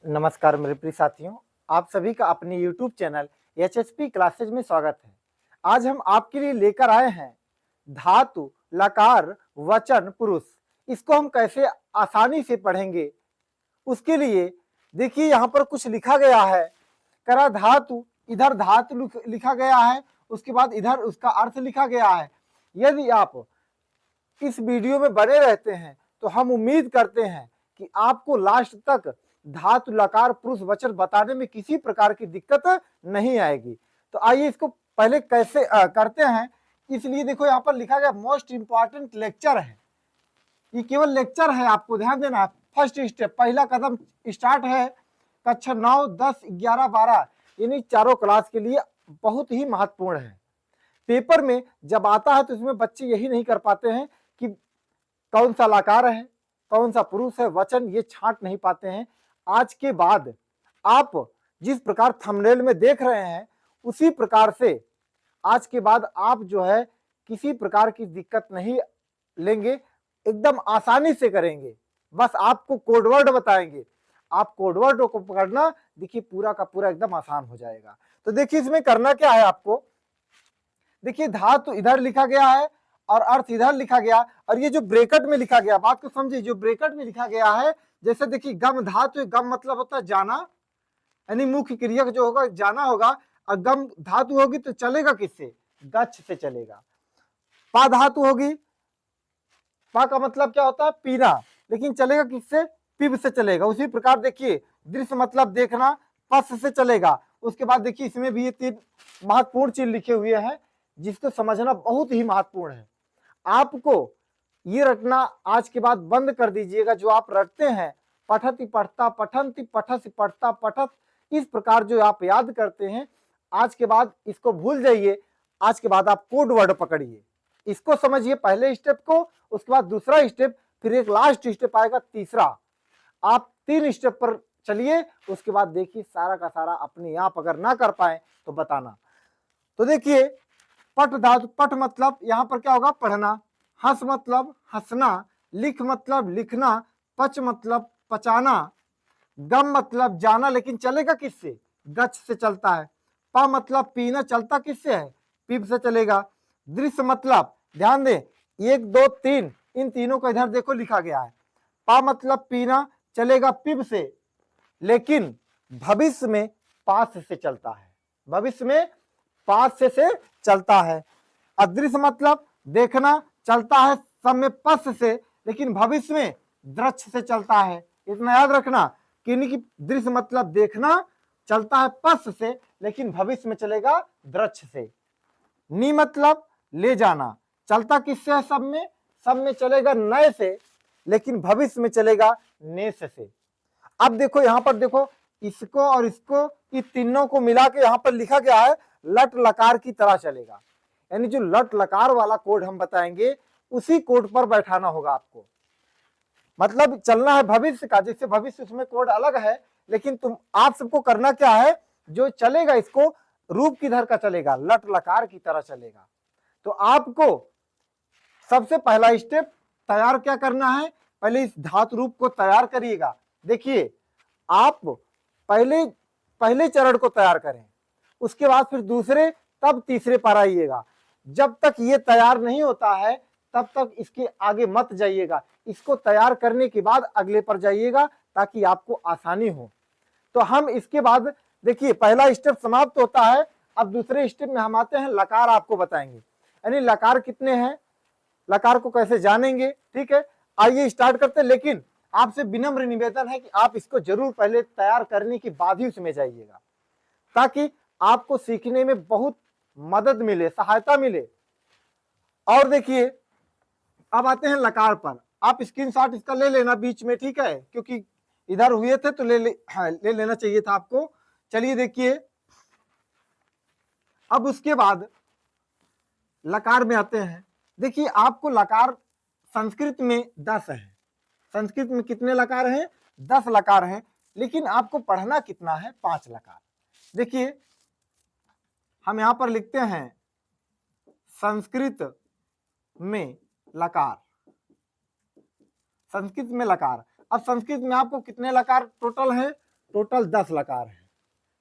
नमस्कार मेरे प्रिय साथियों, आप सभी का अपने YouTube चैनल एचएसपी क्लासेज में स्वागत है। आज हम आपके लिए लेकर आए हैं धातु, लकार, वचन, पुरुष। इसको हम कैसे आसानी से पढ़ेंगे, उसके लिए देखिए यहाँ पर कुछ लिखा गया है। करा धातु, इधर धातु लिखा गया है, उसके बाद इधर उसका अर्थ लिखा गया है। यदि आप इस वीडियो में बने रहते हैं तो हम उम्मीद करते हैं कि आपको लास्ट तक धातु, लकार, पुरुष, वचन बताने में किसी प्रकार की दिक्कत नहीं आएगी। तो आइए इसको पहले कैसे करते हैं। इसलिए देखो यहाँ पर लिखा गया मोस्ट इंपॉर्टेंट लेक्चर है। ये केवल लेक्चर है, आपको ध्यान देना है। फर्स्ट स्टेप, पहला कदम स्टार्ट है। कक्षा 9, 10, 11, 12 यानी चारों क्लास के लिए बहुत ही महत्वपूर्ण है। पेपर में जब आता है तो इसमें बच्चे यही नहीं कर पाते हैं कि कौन सा लकार है, कौन सा पुरुष है, वचन, ये छांट नहीं पाते हैं। आज के बाद आप जिस प्रकार थंबनेल में देख रहे हैं उसी प्रकार से आज के बाद आप जो है किसी प्रकार की दिक्कत नहीं लेंगे, एकदम आसानी से करेंगे। बस आपको कोडवर्ड बताएंगे, आप कोडवर्ड को पकड़ना, देखिए पूरा का पूरा एकदम आसान हो जाएगा। तो देखिए इसमें करना क्या है आपको। देखिए धातु इधर लिखा गया है और अर्थ इधर लिखा गया, और ये जो ब्रैकेट में लिखा गया, बात को समझिए, जो ब्रैकेट में लिखा गया है, जैसे देखिए गम धातु, गम मतलब होता है जाना, यानी मुख्य क्रिया जो होगा जाना होगा, और गम धातु होगी तो चलेगा किससे, गच्छ से चलेगा। पा धातु होगी, पा का मतलब क्या होता है पीना, लेकिन चलेगा किससे, पिब से चलेगा। उसी प्रकार देखिए दृश्य मतलब देखना, पस से चलेगा। उसके बाद देखिए इसमें भी ये 3 महत्वपूर्ण चीज लिखे हुए हैं जिसको समझना बहुत ही महत्वपूर्ण है। आपको ये रटना आज के बाद बंद कर दीजिएगा, जो आप रटते हैं पठति पठता पठंति पठस पठता पठत, इस प्रकार जो आप याद करते हैं, आज के बाद इसको भूल जाइए। आज के बाद आप कोड वर्ड पकड़िए, इसको समझिए पहले स्टेप को, उसके बाद दूसरा स्टेप, फिर एक लास्ट स्टेप आएगा तीसरा। आप 3 स्टेप पर चलिए, उसके बाद देखिए सारा का सारा अपने आप अगर ना कर पाए तो बताना। तो देखिए पट धातु, पट मतलब यहां पर क्या होगा पढ़ना, हंस मतलब हंसना, लिख मतलब लिखना, पच मतलब पचाना, गम मतलब जाना, लेकिन चलेगा किससे, गच्छ से चलता है। पा मतलब पीना, चलता किससे है, पीप से चलेगा। दृश्य मतलब ध्यान दें 1, 2, 3, इन तीनों को इधर देखो लिखा गया है। पा मतलब पीना, चलेगा पिब से, लेकिन भविष्य में पास से चलता है, भविष्य में पास से चलता है। अदृश्य मतलब देखना, चलता है सब में पस से, लेकिन भविष्य में दृक्ष से चलता है। इतना याद रखना कि दृश्य मतलब देखना, चलता है पस से, लेकिन भविष्य में चलेगा दृक्ष से। नी मतलब ले जाना, चलता किससे है, सब में चलेगा नए से, लेकिन भविष्य में चलेगा नेस से। अब देखो यहां पर देखो, इसको और इसको, ये तीनों को मिला के यहां पर लिखा गया है लट लकार की तरह चलेगा। यानी जो लट लकार वाला कोड हम बताएंगे उसी कोड पर बैठाना होगा आपको। मतलब चलना है भविष्य का, जैसे भविष्य उसमें कोड अलग है, लेकिन आप सबको करना क्या है, जो चलेगा इसको रूप किधर का चलेगा, लट लकार की तरह चलेगा। तो आपको सबसे पहला स्टेप तैयार क्या करना है, पहले इस धातु रूप को तैयार करिएगा। देखिए आप पहले चरण को तैयार करें, उसके बाद फिर दूसरे, तब तीसरे पर आइएगा। जब तक ये तैयार नहीं होता है तब तक इसके आगे मत जाइएगा, इसको तैयार करने के बाद अगले पर जाइएगा ताकि आपको आसानी हो। तो हम इसके बाद देखिए पहला स्टेप समाप्त होता है। अब दूसरे स्टेप में हम आते हैं, लकार आपको बताएंगे, यानी लकार कितने हैं, लकार को कैसे जानेंगे। ठीक है, आइए स्टार्ट करते हैं, लेकिन आपसे विनम्र निवेदन है कि आप इसको जरूर पहले तैयार करने के बाद ही उसमें जाइएगा, ताकि आपको सीखने में बहुत मदद मिले, सहायता मिले। और देखिए अब आते हैं लकार पर। आप स्क्रीनशॉट इसका ले लेना बीच में, ठीक है, क्योंकि इधर हुए थे तो ले लेना चाहिए था आपको। चलिए देखिए अब उसके बाद लकार में आते हैं। देखिए आपको लकार संस्कृत में 10 है, संस्कृत में कितने लकार हैं, 10 लकार हैं, लेकिन आपको पढ़ना कितना है, 5 लकार। देखिए हम यहां पर लिखते हैं संस्कृत में लकार, संस्कृत में लकार। अब संस्कृत में आपको कितने लकार टोटल है, टोटल 10 लकार है।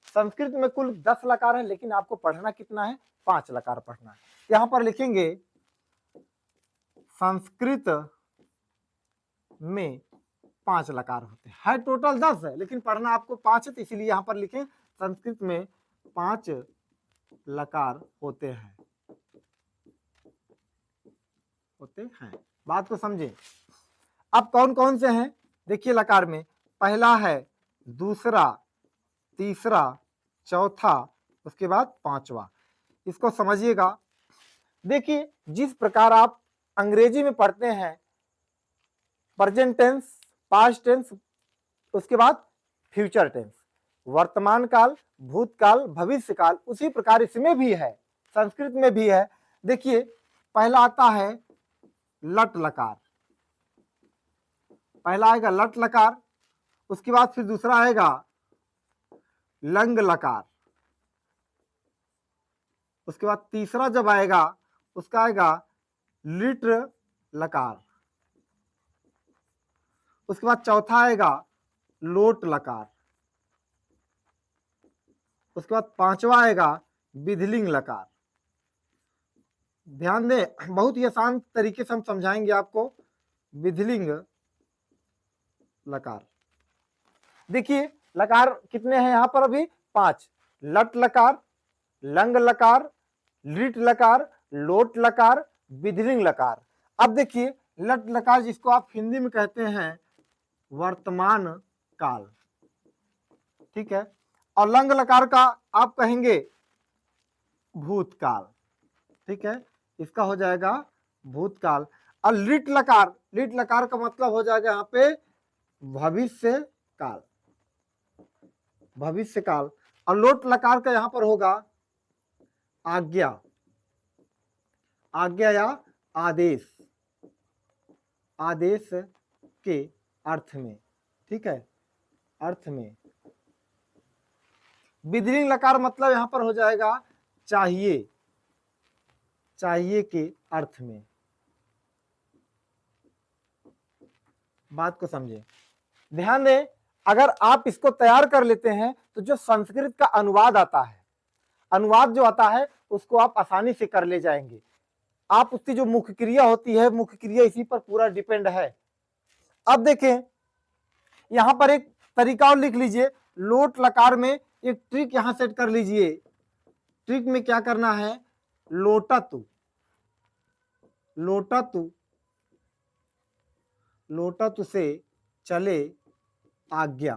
संस्कृत में कुल 10 लकार है, लेकिन आपको पढ़ना कितना है, 5 लकार पढ़ना है। यहां पर लिखेंगे संस्कृत में 5 लकार होते हैं, है टोटल 10 है, लेकिन पढ़ना आपको 5 है, तो इसीलिए यहां पर लिखें संस्कृत में 5 लकार होते हैं। बात को समझे। अब कौन कौन से हैं, देखिए लकार में पहला है, दूसरा, तीसरा, चौथा, उसके बाद पांचवा। इसको समझिएगा। देखिए जिस प्रकार आप अंग्रेजी में पढ़ते हैं प्रेजेंट टेंस, पास्ट टेंस, उसके बाद फ्यूचर टेंस, वर्तमान काल, भूतकाल, भविष्य काल, उसी प्रकार इसमें भी है, संस्कृत में भी है। देखिए पहला आता है लट लकार, पहला आएगा लट लकार, उसके बाद फिर दूसरा आएगा लंग लकार, उसके बाद तीसरा जब आएगा उसका आएगा लिट लकार, उसके बाद चौथा आएगा लोट लकार, उसके बाद पांचवा आएगा विधिलिंग लकार। ध्यान दें, बहुत ही आसान तरीके से हम समझाएंगे आपको। विधिलिंग लकार, देखिए लकार कितने हैं यहां पर, अभी 5, लट लकार, लंग लकार, लिट लकार, लोट लकार, विधिलिंग लकार। अब देखिए लट लकार जिसको आप हिंदी में कहते हैं वर्तमान काल, ठीक है, और लंग लकार का आप कहेंगे भूतकाल, ठीक है, इसका हो जाएगा भूतकाल। और लिट लकार का मतलब हो जाएगा यहाँ पे भविष्य काल, भविष्य काल। और लोट लकार का यहां पर होगा आज्ञा, आज्ञा या आदेश, आदेश के अर्थ में, ठीक है, अर्थ में। विधिलिंग लकार मतलब यहां पर हो जाएगा चाहिए, चाहिए के अर्थ में। बात को समझे, ध्यान दें, अगर आप इसको तैयार कर लेते हैं तो जो संस्कृत का अनुवाद आता है, अनुवाद जो आता है उसको आप आसानी से कर ले जाएंगे। आप उसकी जो मुख्य क्रिया होती है, मुख्य क्रिया इसी पर पूरा डिपेंड है। अब देखें यहां पर एक तरीका और लिख लीजिए, लोट लकार में एक ट्रिक यहां सेट कर लीजिए। ट्रिक में क्या करना है, लोटतु, लोटतु, लोटतु से चले आज्ञा।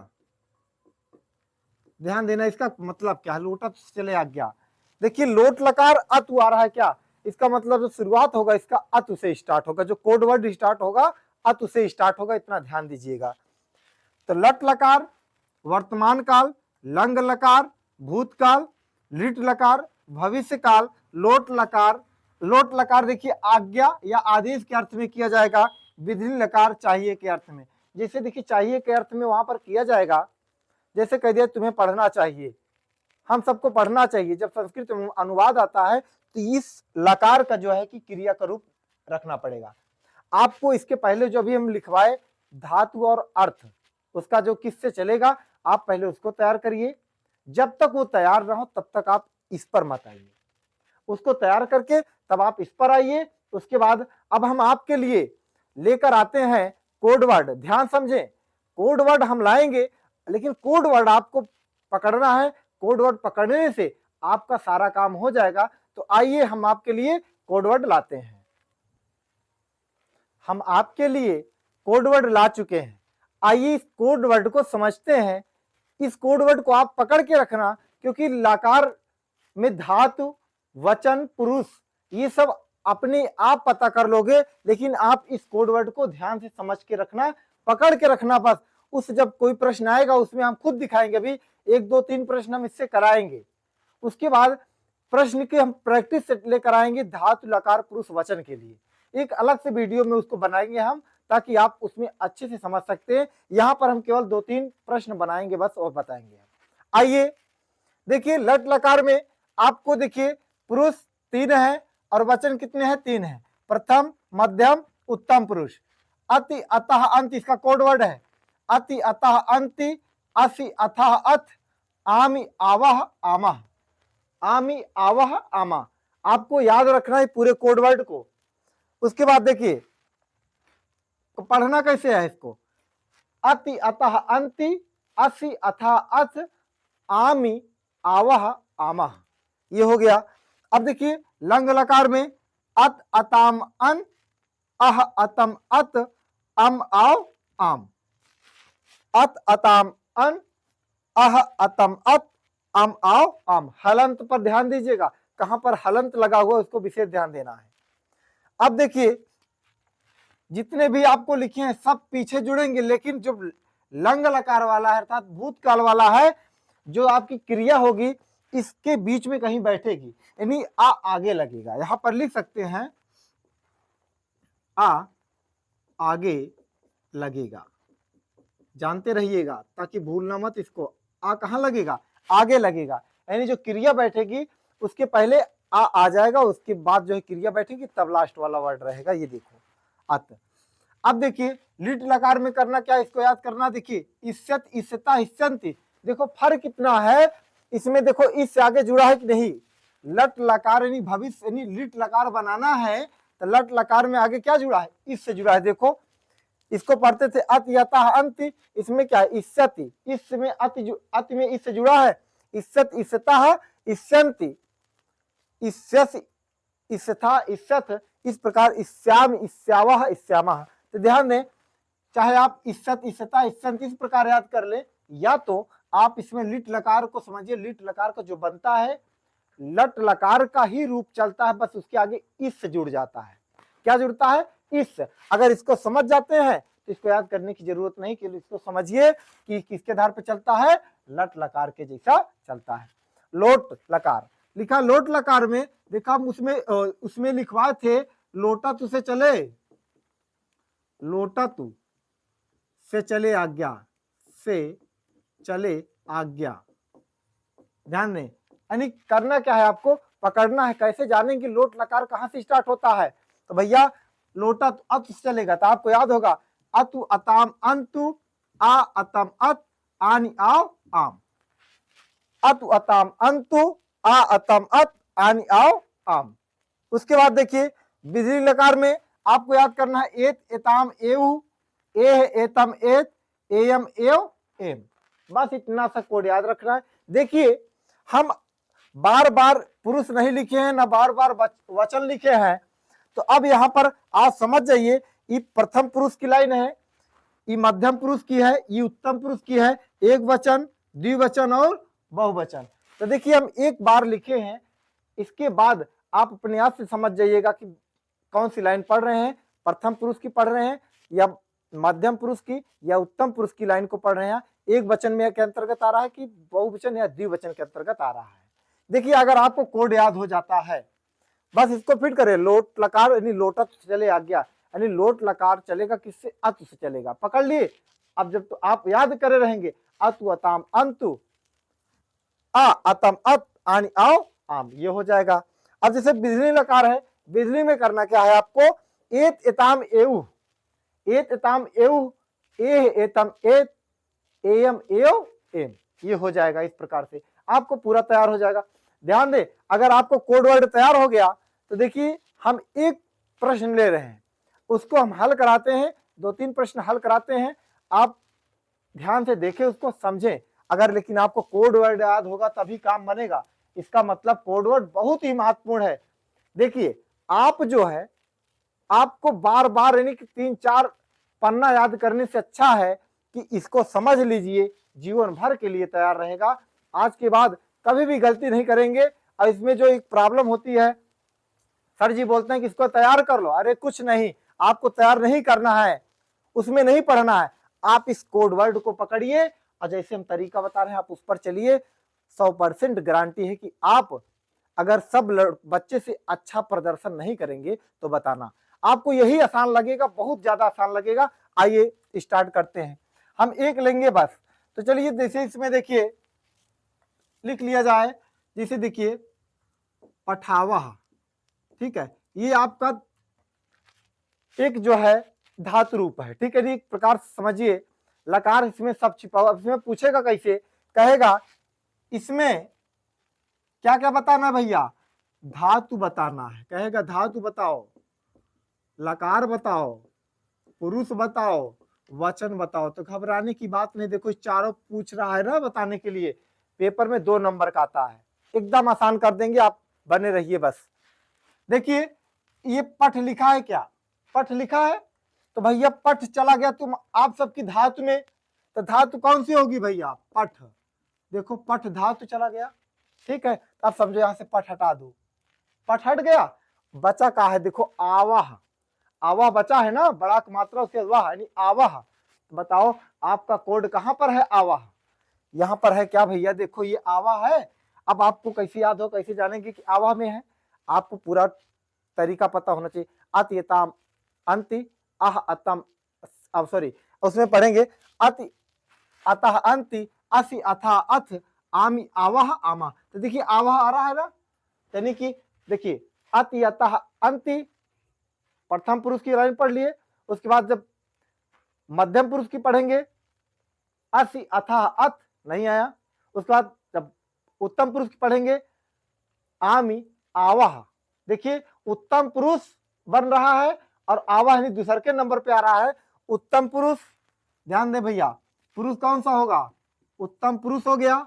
ध्यान देना, इसका मतलब क्या है, लोटतु से चले आज्ञा। देखिए लोट लकार अतु आ रहा है, क्या इसका मतलब जो शुरुआत होगा इसका अतु से स्टार्ट होगा, जो कोड वर्ड स्टार्ट होगा अतु से स्टार्ट होगा, इतना ध्यान दीजिएगा। तो लट लकार वर्तमान काल, लंग लकार भूतकाल, लिट लकार भविष्य काल, लोट लकार देखिए आज्ञा या आदेश के अर्थ में किया जाएगा, विधिलिंग लकार चाहिए के अर्थ में। जैसे देखिए चाहिए के अर्थ में वहां पर किया जाएगा, जैसे कह दिया तुम्हें पढ़ना चाहिए, हम सबको पढ़ना चाहिए। जब संस्कृत में अनुवाद आता है तो इस लकार का जो है कि क्रिया का रूप रखना पड़ेगा आपको। इसके पहले जो भी हम लिखवाए धातु और अर्थ, उसका जो किससे चलेगा आप पहले उसको तैयार करिए। जब तक वो तैयार ना हो तब तक आप इस पर मत आइए, उसको तैयार करके तब आप इस पर आइए। उसके बाद अब हम आपके लिए लेकर आते हैं कोड वर्ड। ध्यान समझें, कोड वर्ड हम लाएंगे, लेकिन कोड वर्ड आपको पकड़ना है। कोड वर्ड पकड़ने से आपका सारा काम हो जाएगा। तो आइए हम आपके लिए कोड वर्ड लाते हैं। हम आपके लिए कोड वर्ड ला चुके हैं, आइए इस कोड वर्ड को समझते हैं। इस कोड वर्ड को आप पकड़ के रखना, क्योंकि लकार में धातु, वचन, पुरुष ये सब अपने आप पता कर लोगे, लेकिन आप इस कोड वर्ड को ध्यान से समझ के रखना, पकड़ के रखना। बस उस जब कोई प्रश्न आएगा उसमें हम खुद दिखाएंगे, अभी 1 2 3 प्रश्न हम इससे कराएंगे। उसके बाद प्रश्न की हम प्रैक्टिस लेकर आएंगे धातु, लकार, पुरुष, वचन के लिए। एक अलग से वीडियो में उसको बनाएंगे हम, ताकि आप उसमें अच्छे से समझ सकते हैं। यहाँ पर हम केवल 2 3 प्रश्न बनाएंगे बस और बताएंगे। आइए देखिए लट लकार में आपको देखिए पुरुष 3 है और वचन कितने हैं, 3 है। प्रथम, मध्यम, उत्तम पुरुष। अति, अतः, अंत इसका कोड वर्ड है। अति, अतः, अंति, असि अथः अथ, आमि आवह आमः, आमि आवह आमा। आपको याद रखना है पूरे कोड वर्ड को। उसके बाद देखिए तो पढ़ना कैसे है इसको, अति अतः अंति, असि अथा अथ, आमि आवह आमः, ये हो गया। अब देखिए लंग लकार में अत अताम अन, अह अतम अत, अम आव आम, अत अताम अन, अह अतम अत, अम आव आम। हलंत पर ध्यान दीजिएगा, कहां पर हलंत लगा हुआ उसको विशेष ध्यान देना है। अब देखिए जितने भी आपको लिखे हैं सब पीछे जुड़ेंगे, लेकिन जो लंग लकार वाला है अर्थात भूतकाल वाला है, जो आपकी क्रिया होगी इसके बीच में कहीं बैठेगी, यानी आ आगे लगेगा। यहां पर लिख सकते हैं आ आगे लगेगा, जानते रहिएगा ताकि भूलना मत इसको। आ कहां लगेगा, आगे लगेगा, यानी जो क्रिया बैठेगी उसके पहले आ जाएगा, उसके बाद जो है क्रिया बैठेगी तब लास्ट वाला वर्ड रहेगा। ये देखो अत। अब देखिए लिट लकार में करना क्या है, इसको याद करना। देखिए इस्सत, इस्सता, इस्सन्ति, देखो फर्क कितना है इसमें। देखो इस से आगे जुड़ा है कि नहीं, लट लकार यानी भविष्य, यानी लिट लकार बनाना है तो लट लकार में आगे क्या जुड़ा है, इस से जुड़ा है। देखो इसको पढ़ते थे अत यथा अंति, इसमें क्या है इस्सति, इसमें अति में इससे जुड़ा है, इस्सत इस्सता इस्सन्ति, इस्सस इस्सथा इस्सथ, इस प्रकार इस्याम इस्यावह इस्यामः। तो ध्यान दें, चाहे आप इस्सत इस्सता इस्सन्त इस प्रकार याद कर ले, या तो आप इसमें लिट लकार को समझिए। लिट लकार का जो बनता है लट लकार का ही रूप चलता है, बस उसके आगे इस से जुड़ जाता है। क्या जुड़ता है, इस। अगर इसको समझ जाते हैं तो इसको याद करने की जरूरत नहीं, कि इसको समझिए कि किसके आधार पर चलता है, लट लकार के जैसा चलता है। लोट लकार लिखा, लोट लकार में देखा उसमें लिखवाए थे लोटा तू से चले, लोटा तू से चले आज्ञा, से चले आज्ञा। ध्यान दें, यानी करना क्या है, आपको पकड़ना है। कैसे जानेंगे लोट लकार कहां से स्टार्ट होता है, तो भैया लोटा अत से चलेगा तो आपको याद होगा अतु अताम अंतु, आ अतम अत, आनि आव आम, अतु अताम अंतु, आ अतम अत, आनि आव आम। उसके बाद देखिए बिजली लकार में आपको याद करना है एत एताम एऊ, एह एतम एत, एयम एव एम, बस इतना सा कोड याद रखना है। देखिए हम बार बार पुरुष नहीं लिखे हैं ना बार बार वचन लिखे हैं, तो अब यहां पर आप समझ जाइए, ये प्रथम पुरुष की लाइन है, ये मध्यम पुरुष की है, ये उत्तम पुरुष की है, एक वचन, द्विवचन और बहुवचन। तो देखिए हम एक बार लिखे हैं, इसके बाद आप अपने आप से समझ जाइएगा कि कौन सी लाइन पढ़ रहे हैं, प्रथम पुरुष की पढ़ रहे हैं या मध्यम पुरुष की या उत्तम पुरुष की लाइन को पढ़ रहे हैं, एक वचन में के अंतर्गत आ रहा है कि बहुवचन या द्विवचन के अंतर्गत आ रहा है। देखिए अगर आपको कोड याद हो जाता है, बस इसको फिट करें, लोट लकार यानी लोटत चले आज्ञा, यानी लोट लकार चलेगा किससे, अत से चलेगा, पकड़ लिए। अब जब तो आप याद करे रहेंगे अतु अताम अंतु, आ अतम अत, आनि आओ आम, ये हो जाएगा। अब जैसे बिजली लकार है, बिजली में करना क्या है आपको, एत एताम एऊ, एत एताम एऊ, एह एतम एत, एयम एव एम, ये हो जाएगा। इस प्रकार से आपको पूरा तैयार हो जाएगा। ध्यान दे, अगर आपको कोड वर्ड तैयार हो गया तो देखिए हम एक प्रश्न ले रहे हैं, उसको हम हल कराते हैं, 2-3 प्रश्न हल कराते हैं, आप ध्यान से देखें, उसको समझें। अगर लेकिन आपको कोड वर्ड याद होगा तभी काम बनेगा, इसका मतलब कोड वर्ड बहुत ही महत्वपूर्ण है। देखिए आप जो है, आपको बार बार यानी कि 3-4 पन्ना याद करने से अच्छा है कि इसको समझ लीजिए, जीवन भर के लिए तैयार रहेगा। आज के बाद कभी भी गलती नहीं करेंगे। और इसमें जो एक प्रॉब्लम होती है, सर जी बोलते हैं कि इसको तैयार कर लो, अरे कुछ नहीं, आपको तैयार नहीं करना है, उसमें नहीं पढ़ना है, आप इस कोड वर्ड को पकड़िए और जैसे हम तरीका बता रहे हैं आप उस पर चलिए। 100% गारंटी है कि आप अगर सब बच्चे से अच्छा प्रदर्शन नहीं करेंगे तो बताना, आपको यही आसान लगेगा, बहुत ज्यादा आसान लगेगा। आइए स्टार्ट करते हैं, हम एक लेंगे बस। तो चलिए जैसे इसमें देखिए लिख लिया जाए, जैसे देखिए पठावह, ठीक है, ये आपका एक जो है धातु रूप है, ठीक है, एक प्रकार से समझिए लकार इसमें सब छिपा हुआ। इसमें पूछेगा कैसे, कहेगा इसमें क्या क्या बताना है भैया, धातु बताना है। कहेगा धातु बताओ, लकार बताओ, पुरुष बताओ, वचन बताओ। तो घबराने की बात नहीं, देखो इस चारों पूछ रहा है ना बताने के लिए। पेपर में 2 नंबर का आता है, एकदम आसान कर देंगे, आप बने रहिए बस। देखिए ये पठ लिखा है, क्या पठ लिखा है, तो भैया पठ चला गया तुम आप सबकी धातु में, तो धातु कौन सी होगी भैया, पठ। देखो पठ धातु चला गया, ठीक है। अब समझो यहां से पठ हटा दो, पठ हट गया, बचा का है देखो आवाह। आवाह बचा है ना, बड़ा मात्रा उसके वाह यानी आवाह। बताओ आपका कोड कहां पर है, आवाह यहां पर है क्या भैया, देखो ये आवाह है। अब आपको कैसे याद हो, कैसे जानेंगे कि आवाह में है, आपको पूरा तरीका पता होना चाहिए। अत यताम अंति अह अतम, अब सॉरी उसमें पढ़ेंगे अति अतः अंति असि अथा अथ आमी आवाह आमा। तो देखिए आवाह आ रहा है ना, यानी कि देखिए अति अतः अंति प्रथम पुरुष की लाइन पढ़ लिए, उसके बाद जब मध्यम पुरुष की पढ़ेंगे असि अथा अथ नहीं आया, उसके बाद जब उत्तम पुरुष की पढ़ेंगे आमी आवाह। देखिए उत्तम पुरुष बन रहा है और आवाह यानी दूसरे के नंबर पे आ रहा है उत्तम पुरुष। ध्यान दे भैया, पुरुष कौन सा होगा, उत्तम पुरुष हो गया।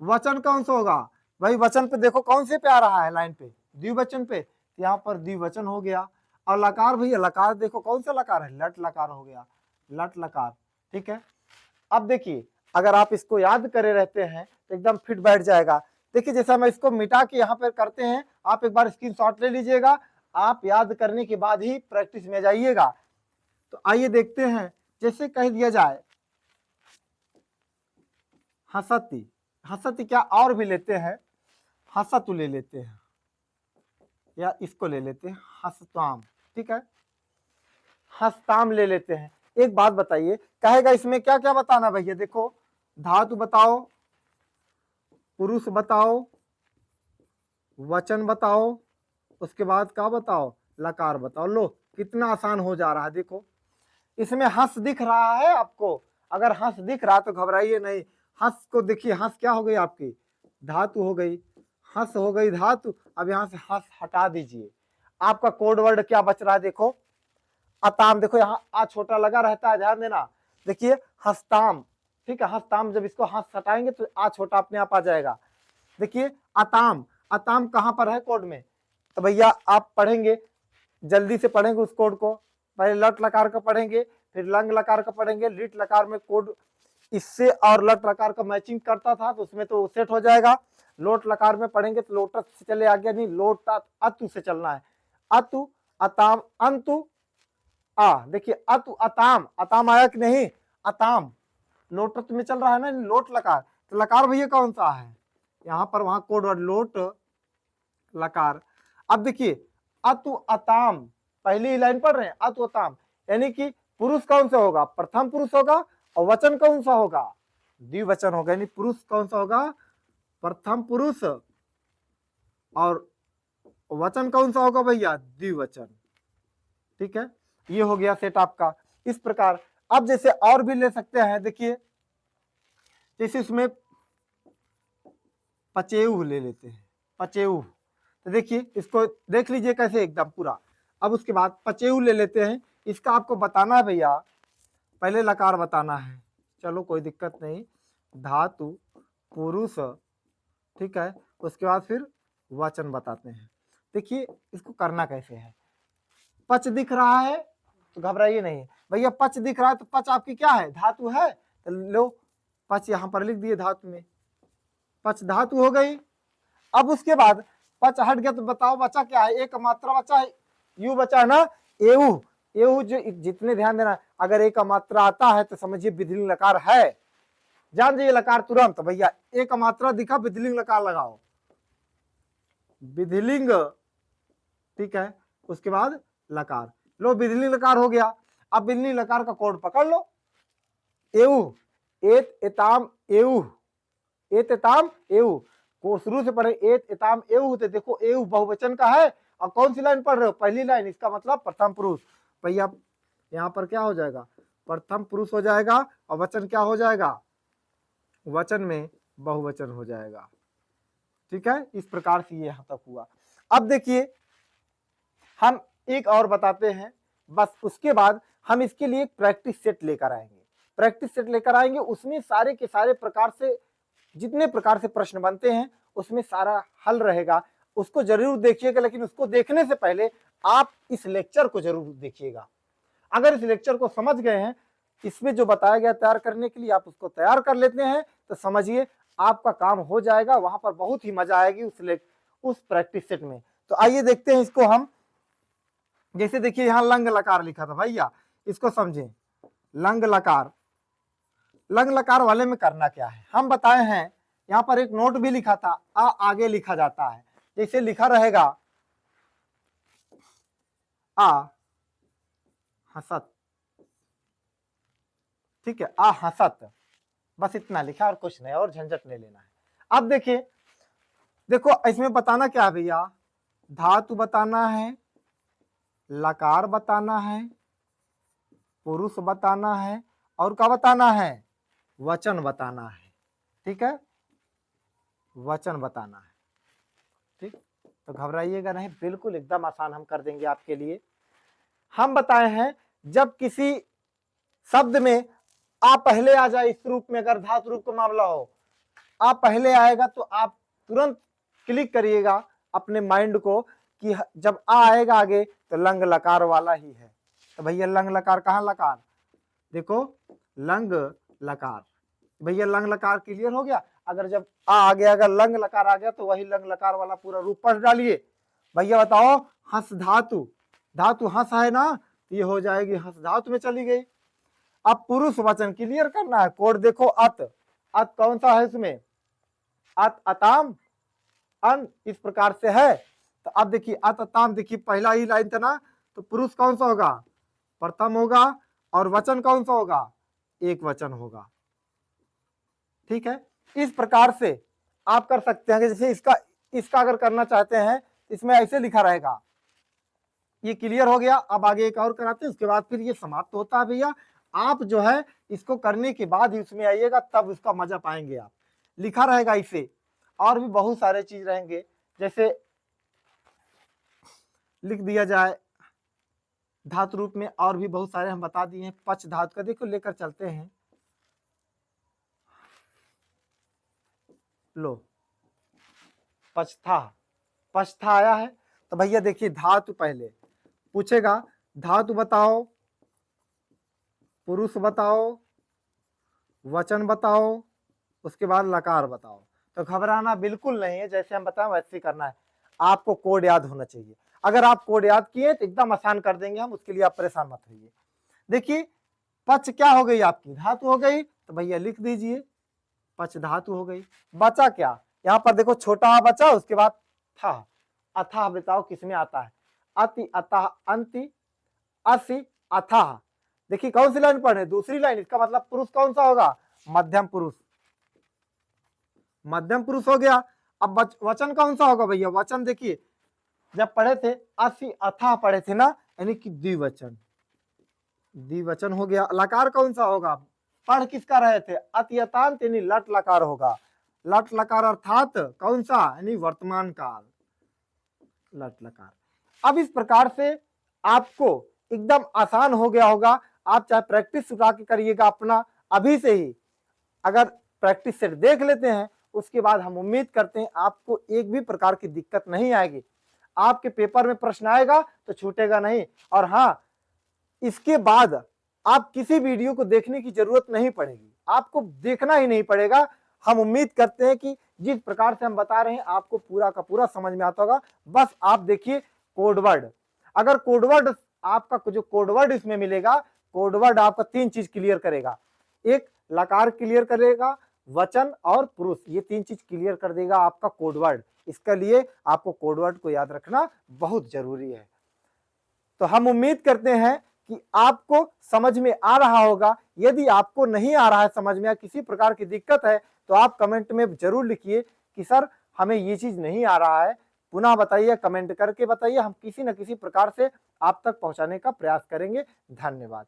वचन कौन सा होगा भाई, वचन पे देखो कौन से पे आ रहा है लाइन पे, द्विवचन पे, यहाँ पर द्विवचन हो गया। और लकार भैया, लकार देखो कौन सा लकार है, लट लकार हो गया, लट लकार, ठीक है। अब देखिए अगर आप इसको याद करे रहते हैं तो एकदम फिट बैठ जाएगा। देखिए जैसा मैं इसको मिटा के यहाँ पे करते हैं, आप एक बार स्क्रीनशॉट ले लीजिएगा, आप याद करने के बाद ही प्रैक्टिस में जाइएगा। तो आइए देखते हैं, जैसे कह दिया जाए हसती, हसती क्या और भी लेते हैं, हसतु ले लेते हैं या इसको ले लेते हैं हसताम, ठीक है, हस्ताम ले लेते हैं। एक बात बताइए, कहेगा इसमें क्या क्या बताना भैया, देखो धातु बताओ, पुरुष बताओ, वचन बताओ, उसके बाद क्या बताओ, लकार बताओ। लो कितना आसान हो जा रहा है। देखो इसमें हंस दिख रहा है आपको, अगर हंस दिख रहा तो घबराइए नहीं। हंस को देखिए, हंस क्या हो गई आपकी, धातु हो गई, हंस हो गई धातु। अब यहां से हंस हटा दीजिए, आपका कोड वर्ड क्या बच रहा है, देखो अताम। देखो यहाँ आ छोटा लगा रहता है, ध्यान देना। देखिए हस्ताम, ठीक है, हस्ताम जब इसको हंस हटाएंगे तो आ छोटा अपने आप आ जाएगा। देखिए अताम, अताम कहां पर है कोड में, तो भैया आप पढ़ेंगे, जल्दी से पढ़ेंगे उस कोड को। पहले लट लकार का पढ़ेंगे, फिर लंग लकार का पढ़ेंगे। लिट लकार में कोड इससे और लट लकार का मैचिंग करता था तो उसमें तो सेट हो जाएगा। लोट लकार में पढ़ेंगे तो लोटस से चले आगे, नहीं लोट अतु से चलना है। अतु अताम अंतु आ, देखिए अतु अताम, अताम आया कि नहीं, अताम लोटस में चल रहा है ना, लोट लकार। तो लकार भैया कौन सा है, यहाँ पर वहां कोड वर्ड लोट लकार। अब देखिए अतु अताम, पहली लाइन पढ़ रहे हैं, अतु अताम, यानी कि पुरुष कौन सा होगा, प्रथम पुरुष होगा, और वचन कौन सा होगा, द्विवचन होगा। यानी पुरुष कौन सा होगा, प्रथम पुरुष, और वचन कौन सा होगा भैया, द्विवचन, ठीक है। ये हो गया सेट आपका इस प्रकार। अब जैसे और भी ले सकते हैं, देखिए जैसे इसमें पचेऊ ले लेते हैं, पचेऊ। तो देखिए इसको देख लीजिए कैसे एकदम पूरा। अब उसके बाद पचेऊ ले लेते हैं, इसका आपको बताना है भैया, पहले लकार बताना है, चलो कोई दिक्कत नहीं, धातु पुरुष, ठीक है, उसके बाद फिर वचन बताते हैं। देखिए इसको करना कैसे है, पच दिख रहा है तो घबराइए नहीं भैया, पच दिख रहा है तो पच आपकी क्या है, धातु है, तो लो पच यहां पर लिख दिए धातु में, पच धातु हो गई। अब उसके बाद पच हट गया तो बताओ बचा क्या है, एक मात्रा बचा है, यू बचा है ना, एऊ। एऊ जो जितने ध्यान देना, अगर एक मात्रा आता है तो समझिए विधिलिंग लकार है, जान जाइए लकार तुरंत। तो भैया एक मात्रा दिखा, विधिलिंग लकार लगाओ, विधिलिंग, ठीक है, उसके बाद लकार। लो विधिलिंग लकार हो गया। अब विधिलिंग लकार का कोड पकड़ लो, एऊ, एत एताम एऊ, एत एताम एऊ को शुरू से पढ़े, एत एताम एऊ। तो देखो एऊ बहुवचन का है, और कौन सी लाइन पढ़ रहे हो, पहली लाइन, इसका मतलब प्रथम पुरुष। भैया यहाँ पर क्या हो जाएगा, प्रथम पुरुष हो जाएगा और वचन क्या हो जाएगा, वचन में बहुवचन हो जाएगा। ठीक है, इस प्रकार से ये यहां तक हुआ। अब देखिए हम एक और बताते हैं, बस उसके बाद हम इसके लिए एक प्रैक्टिस सेट लेकर आएंगे। प्रैक्टिस सेट लेकर आएंगे, उसमें सारे के सारे प्रकार से जितने प्रकार से प्रश्न बनते हैं उसमें सारा हल रहेगा। उसको जरूर देखिएगा, लेकिन उसको देखने से पहले आप इस लेक्चर को जरूर देखिएगा। अगर इस लेक्चर को समझ गए हैं, इसमें जो बताया गया तैयार करने के लिए आप उसको तैयार कर लेते हैं, तो समझिए आपका काम हो जाएगा। वहां पर बहुत ही मजा आएगी उस प्रैक्टिस सेट में। तो आइए देखते हैं इसको हम। जैसे देखिए यहां लंग लकार लिखा था भैया, इसको समझें। लंग लकार, लंग लकार वाले में करना क्या है हम बताए हैं। यहां पर एक नोट भी लिखा था, आ आगे लिखा जाता है। जैसे लिखा रहेगा आ हसत, ठीक है, आ हसत, बस इतना लिखा और कुछ नहीं, और झंझट नहीं लेना है। अब देखिए, देखो इसमें बताना क्या है भैया, धातु बताना है, लकार बताना है, पुरुष बताना है, और क्या बताना है, वचन बताना है। ठीक है, वचन बताना है। ठीक, तो घबराइएगा नहीं, बिल्कुल एकदम आसान हम कर देंगे आपके लिए। हम बताए हैं जब किसी शब्द में आ पहले आ जाए, इस रूप में अगर धातु रूप का मामला हो, आ पहले आएगा तो आप तुरंत क्लिक करिएगा अपने माइंड को कि जब आ आएगा आगे तो लंग लकार वाला ही है। तो भैया लंग लकार कहाँ लकार, देखो लंग लकार, भैया लंग लकार क्लियर हो गया। अगर जब आ गया, अगर लंग लकार आ गया तो वही लंग लकार वाला पूरा रूप पढ़ डालिए। भैया बताओ, हंस धातु, धातु हंस है ना, ये हो जाएगी हंस धातु में चली गई। अब पुरुष वचन क्लियर करना है, कोड देखो अत, अत कौन सा है इसमें, अत अताम अन, इस प्रकार से है। तो अब देखिए अत अताम, देखिए पहला ही लाइन था ना, तो पुरुष कौन सा होगा, प्रथम होगा, और वचन कौन सा होगा, एक वचन होगा। ठीक है, इस प्रकार से आप कर सकते हैं। जैसे इसका अगर करना चाहते हैं, इसमें ऐसे लिखा रहेगा। ये क्लियर हो गया। अब आगे एक और कराते हैं, उसके बाद फिर ये समाप्त होता है। भैया आप जो है इसको करने के बाद ही उसमें आइएगा, तब उसका मजा पाएंगे आप। लिखा रहेगा इसे, और भी बहुत सारे चीज रहेंगे। जैसे लिख दिया जाए धातु रूप में, और भी बहुत सारे हम बता दिए हैं। पच धातु का देखो लेकर चलते हैं, लो पचथा, पचथा आया है। तो भैया देखिए धातु पहले पूछेगा, धातु बताओ, पुरुष बताओ, वचन बताओ, उसके बाद लकार बताओ। तो घबराना बिल्कुल नहीं है, जैसे हम बताएं वैसे ही करना है। आपको कोड याद होना चाहिए। अगर आप कोड याद किए तो एकदम आसान कर देंगे हम, उसके लिए आप परेशान मत होइए। देखिए पच क्या हो गई, आपकी धातु हो गई, तो भैया लिख दीजिए पच धातु हो गई। बचा क्या, यहाँ पर देखो छोटा बचा, उसके बाद था। अथाह बताओ किसमें आता है, अति अतः अंति असि अथाह। देखिए कौन सी लाइन पढ़े, दूसरी लाइन, इसका मतलब पुरुष कौन सा होगा, मध्यम पुरुष, मध्यम पुरुष हो गया। अब वचन कौन सा होगा भैया, वचन देखिए जब पढ़े थे असि अथाह पढ़े थे ना, यानी कि द्विवचन, द्विवचन हो गया। लकार कौन सा होगा, पढ़ किसका रहे थे, अत्यतांत यानी लट लकार होगा। लट लकार अर्थात कौन सा, यानी वर्तमान काल, लट लकार। अब इस प्रकार से आपको एकदम आसान हो गया होगा। आप चाहे प्रैक्टिस सुधा के करिएगा अपना अभी से ही। अगर प्रैक्टिस सेट देख लेते हैं, उसके बाद हम उम्मीद करते हैं आपको एक भी प्रकार की दिक्कत नहीं आएगी। आपके पेपर में प्रश्न आएगा तो छूटेगा नहीं। और हाँ, इसके बाद आप किसी वीडियो को देखने की जरूरत नहीं पड़ेगी, आपको देखना ही नहीं पड़ेगा। हम उम्मीद करते हैं कि जिस प्रकार से हम बता रहे हैं आपको पूरा का पूरा समझ में आता होगा। बस आप देखिए कोडवर्ड, अगर कोडवर्ड आपका जो कोडवर्ड इसमें मिलेगा, कोडवर्ड आपका तीन चीज क्लियर करेगा। एक लकार क्लियर करेगा, वचन और पुरुष, ये तीन चीज क्लियर कर देगा आपका कोडवर्ड। इसके लिए आपको कोडवर्ड को याद रखना बहुत जरूरी है। तो हम उम्मीद करते हैं कि आपको समझ में आ रहा होगा। यदि आपको नहीं आ रहा है समझ में, या किसी प्रकार की दिक्कत है, तो आप कमेंट में जरूर लिखिए कि सर हमें ये चीज नहीं आ रहा है, पुनः बताइए, कमेंट करके बताइए। हम किसी न किसी प्रकार से आप तक पहुंचाने का प्रयास करेंगे। धन्यवाद।